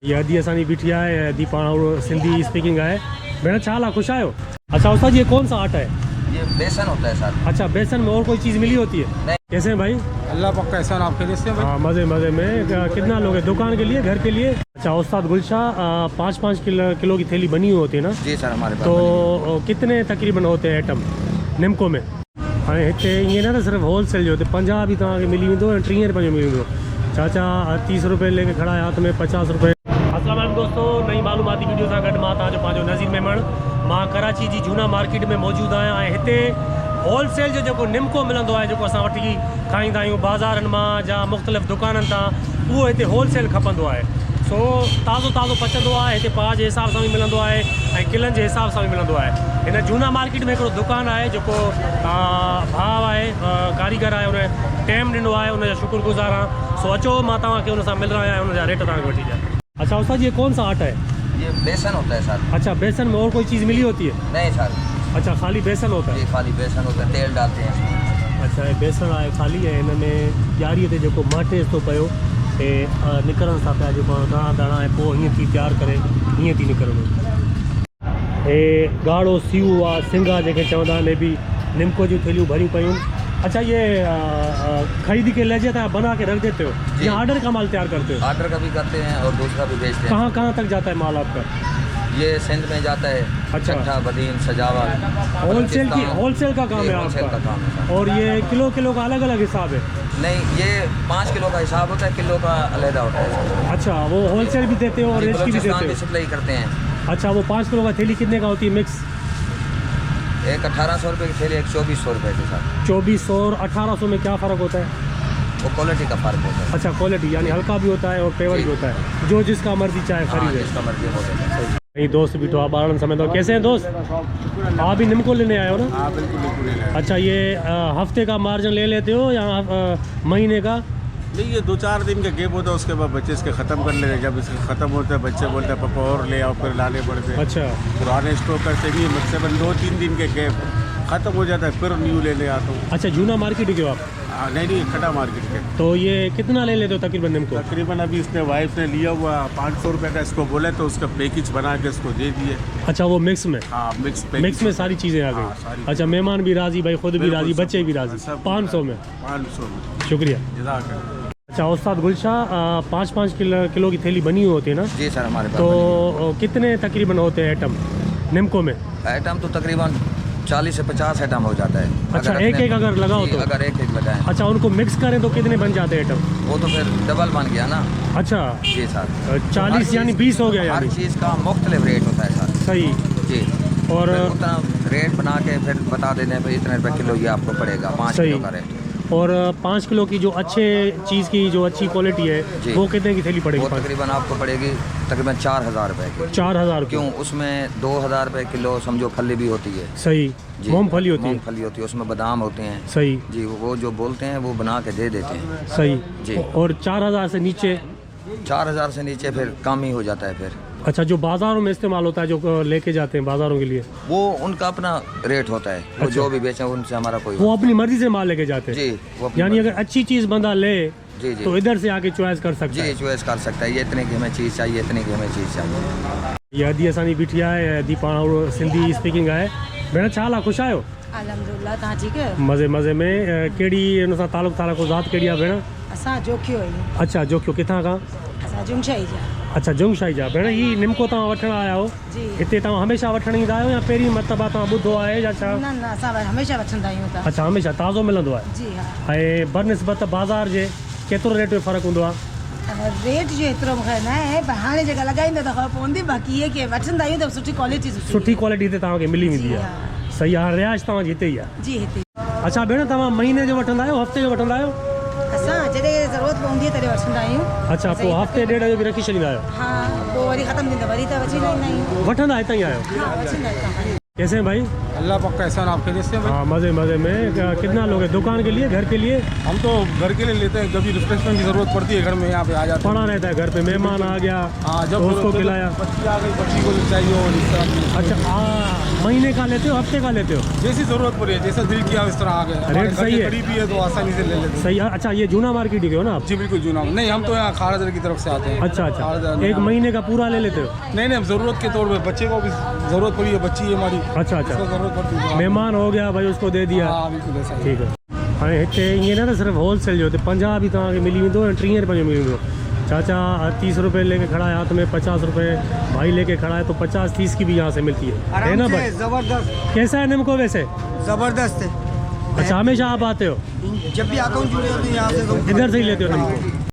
ये अदी असानी बीठी है अदी पाण सिंधी स्पीकिंग है। भेण छा खुश आयो? अच्छा उस्ताद ये कौन सा आटा है? ये बेसन होता है सर। अच्छा बेसन में और कोई चीज़ मिली होती है? नहीं। कैसे हैं भाई? अल्लाह पक्का एहसान आपके लिए से भाई। हाँ मज़े मज़े में। कितना लोग हैं दुकान के लिए, घर के लिए? अच्छा उस्ताद गुलशाह 5-5 किलो की थैली बनी हुई होती है ना? जी सर हमारे पास। तो कितने तकरीबन होते हैं आइटम निमको में? हाँ इतने ये ना सिर्फ होलसेल जो होते 50 भी तक मिली वेंदो 30 रुपये जो मिली वेंदो। चाचा 30 रुपये लेके खड़ा है हाथ में 50 रुपये। अस्सलाम वालेकुम दोस्तों, नई मालूमाती वीडियो सां गॾु मां तव्हांजो पंहिंजो नज़ीर मेमण। मां कराची जी झूना मार्केट में मौजूदु आहियां ऐं हिते होलसेल जो जेको निमको मिलंदो आहे जेको असां वठी खाईंदा आहियूं बाज़ारनि मां जा मुख़्तलिफ़ दुकाननि तां, उहो हिते होलसेल खपंदो आहे। सो ताज़ो ताज़ो पचंदो आहे हिते, पाउ जे हिसाब सां बि मिलंदो आहे ऐं किलनि जे हिसाब सां बि मिलंदो आहे। हिन झूना मार्केट में हिकिड़ो दुकानु आहे जेको भाउ आहे कारीगर आहे, उन टाइम ॾिनो आहे, उनजा शुक्रगुज़ार आहियां। सो अचो मां तव्हांखे उन सां मिलणु आहियां ऐं उनजा रेट तव्हांखे वठी ॾियां। अच्छा उस्ताद ये कौन सा आटा है? ये बेसन होता है सर। अच्छा बेसन में और कोई चीज़ मिली होती है? नहीं सर। अच्छा खाली बेसन होता है? ये खाली बेसन होता है, तेल डालते हैं इसमें। अच्छा ये बेसन आहे खाली है। इनमें ॾियारीअ ते जेको माटे थो पियो हे निकिरण सां पिया जेको दाणा दाणा ऐं पोइ हीअं थी तयारु करे हीअं थी निकिरणो। हे ॻाढ़ो सीउ आहे सिंगा जेके चवंदा आहिनि, बि निमको जूं थैलियूं भरियूं पियूं। अच्छा ये खरीदी के लेजे था बना के रख देते हो या ऑर्डर का माल तैयार करते हो? ऑर्डर का भी करते हैं और दूसरा भी बेचते हैं। कहाँ कहाँ तक जाता है माल आपका? ये सिंध में जाता है। अच्छा। चट्टा बदीन सजावा। होलसेल का काम है होलसेल का आपका? काम है सर। और ये किलो का अलग अलग हिसाब है? नहीं ये 5 किलो का हिसाब होता है, किलो का अलहदा होता है। अच्छा वो होलसेल भी देते हो और रेट की भी देते हो? सप्लाई करते हैं। अच्छा वो 5 किलो का थैली कितने का होती है मिक्स? एक 1800 रुपये की थैली, एक 2400 रुपये के साथ। 2400 और 1800 में क्या फ़र्क होता है? वो क्वालिटी का फ़र्क होता है। अच्छा क्वालिटी यानी हल्का भी होता है और पेवर भी होता है, जो जिसका मर्जी चाहे हाँ, खरीदे। जिसका मर्जी हो सकता है। नहीं दोस्त भी तो आप बारण समय तो कैसे हैं दोस्त? आप भी निमको लेने आए हो ना? हाँ बिल्कुल। अच्छा ये हफ्ते का मार्जिन ले लेते हो या महीने का? नहीं ये 2-4 दिन का गैप होता है, उसके बाद बच्चे इसके ख़त्म कर लेते हैं। जब इसके ख़त्म होता है बच्चे बोलते हैं पापा और ले आओ, फिर लाने पड़ते हैं। अच्छा पुराने स्टॉक करते भी मकसद 2-3 दिन के गैप ख़त्म हो जाता है, फिर न्यू लेने आता हूँ। अच्छा जूना मार्केट के हो आप? नहीं खड़ा मार्केट के। तो ये कितना ले लेते हो तकरीबन निमको? तकरीबन अभी इसने वाइफ ने लिया हुआ 500 रुपये का, इसको बोले तो उसका पैकेज बना के इसको दे दिए। अच्छा वो मिक्स में? हाँ मिक्स में सारी चीज़ें आ हाँ, सारी गई। अच्छा मेहमान भी राज़ी, भाई खुद भी बिल्कुल, राज़ी, सब बच्चे भी राज़ी। सब 500 में? 500 में। शुक्रिया। जज़ाकल्लाह। अच्छा उस्ताद गुलशाह 5-5 किलो की थैली बनी हुई होती है ना? जी सर हमारे पास। तो कितने तकरीबन होते हैं आइटम निमको में? आइटम तो तकरीबन 40 से 50 आइटम हो जाता है। अच्छा एक अगर लगाओ तो? अगर एक लगाएं। अच्छा उनको मिक्स करें तो कितने बन जाते हैं आइटम? वो तो फिर डबल बन गया ना। अच्छा जी सर। 40 यानी 20 हो गया हर यानी? चीज़ का मुख्तलिफ रेट होता है सर। सही। जी और फिर उतना रेट बना के फिर बता देते हैं भाई इतने रुपये किलो ये आपको पड़ेगा 5 सही। किलो का रेट। और 5 किलो की जो अच्छे चीज़ की जो अच्छी क्वालिटी है जी। वो कितने की थैली पड़ेगी? वो तकरीबन आपको पड़ेगी तकरीबन 4000 रुपये की। 4000 क्यों? उसमें 2000 रुपये किलो समझो फली भी होती है। सही। जी। मूंगफली होती है? मूंगफली होती है, उसमें बादाम होते हैं। सही। जी वो जो बोलते हैं वो बना के दे देते हैं। सही जी। और 4000 से नीचे? 4000 से नीचे फिर कम ही हो जाता है फिर। अच्छा जो बाज़ारों में इस्तेमाल होता है जो लेके जाते हैं बाज़ारों के लिए, वो उनका अपना रेट होता है। वो अच्छा। जो भी बेचें उनसे हमारा कोई वो अपनी मर्जी से माल लेके जाते हैं? जी वो अपनी यानी अगर अच्छी चीज़ बंदा ले जी तो इधर से आके चॉइस कर सकता जी है? चॉइस कर सकता है, ये इतने की हमें चीज़ चाहिए, इतने की हमें चीज़ चाहिए। ये अदी असानी बीठी है अदी पाण सिंधी स्पीकिंग है। भेण छा खुश आयो? अल्हम्दुलिल्लाह तव्हां ठीक है? मज़े मज़े में। कहिड़ी हुन सां तालुक़ को ज़ात कहिड़ी आहे भेण? असां जोखियो आहियूं। अच्छा जोखियो किथां खां? असां जुमशाही जा। अच्छा जुमशाही जा। भेण ही निमको तव्हां वठण आया हो? जी। हिते तव्हां हमेशा वठण ईंदा आहियो या पहिरीं मरतबा तव्हां ॿुधो आहे या छा? न असां हमेशा वठंदा आहियूं त। अच्छा हमेशा ताज़ो मिलंदो आहे? जी हाँ। ऐं बनिस्बत बाज़ार जे केतिरो रेट जो फ़र्क़ु हूंदो आहे? रेट जो एतिरो मूंखे न आहे, पर हाणे जेका लॻाईंदा त ख़बर पवंदी। बाक़ी इहे की वठंदा आहियूं त सुठी क्वालिटी सुठी क्वालिटी हिते तव्हांखे मिली वेंदी जी आहे? हाँ। सही आहे। रिहाइश तव्हांजी हिते ई आहे? जी हिते। अच्छा भेण तव्हां महीने जो वठंदा आहियो हफ़्ते जो वठंदा आहियो? असां जॾहिं ज़रूरत पवंदी आहे तॾहिं वठंदा आहियूं। अच्छा पोइ हफ़्ते ॾेढ जो बि रखी छॾींदा आहियो? हा पोइ वरी ख़तमु थींदो वरी त वठी लाहींदा आहियूं। वठंदा हितां ई आहियो? हा वठंदा आहियूं। कैसे हैं भाई? अल्लाह पक्का एहसान आपके जैसे भाई। हाँ मज़े मज़े में। कितना लोग हैं? दुकान के लिए, घर के लिए? हम तो घर के लिए लेते हैं, कभी रिफ्रेशमेंट की ज़रूरत पड़ती है घर में यहाँ पे आ जाते हैं। पड़ा रहता है घर पे, मेहमान आ गया हाँ, जब तो उसको खिलाया। बच्ची आ गई, बच्ची को चाहिए और इस तरह की। अच्छा, महीने का लेते हो, हफ्ते का लेते हो? जैसी ज़रूरत पड़ी है, जैसा दिल किया उस तरह आ गए। रेट सही है? करीबी है तो आसानी से ले लेते हैं। सही है। अच्छा, ये जूना मार्केट ही के हो ना आप? जी बिल्कुल जूना नहीं, हम तो यहाँ खारदर की तरफ से आते हैं। अच्छा अच्छा, एक महीने का पूरा ले लेते हो? नहीं नहीं, हम ज़रूरत के तौर पर बच्चे को भी ज़रूरत पड़ी है, बच्ची है हमारी। अच्छा उसको अच्छा, ज़रूरत पड़ती है। मेहमान हो गया भाई, उसको दे दिया। हाँ बिल्कुल ऐसा ही। ठीक है। हाणे हिते ईअं न सिर्फ होलसेल जो हिते 50 भी तव्हांखे मिली वेंदो ऐं 30 रुपए जो मिली वेंदो। चाचा 30 रुपए लेके खड़ा है, हाथ में 50 रुपए, भाई लेके खड़ा है, तो 50-30 की भी यहाँ से मिलती है ना भाई? जबरदस्त कैसा है निम्को वैसे? जबरदस्त है। अच्छा, हमेशा आप आते हो? जब भी आता हूँ जुड़े होते हैं यहाँ से तो इधर से ही लेते हो निम्को?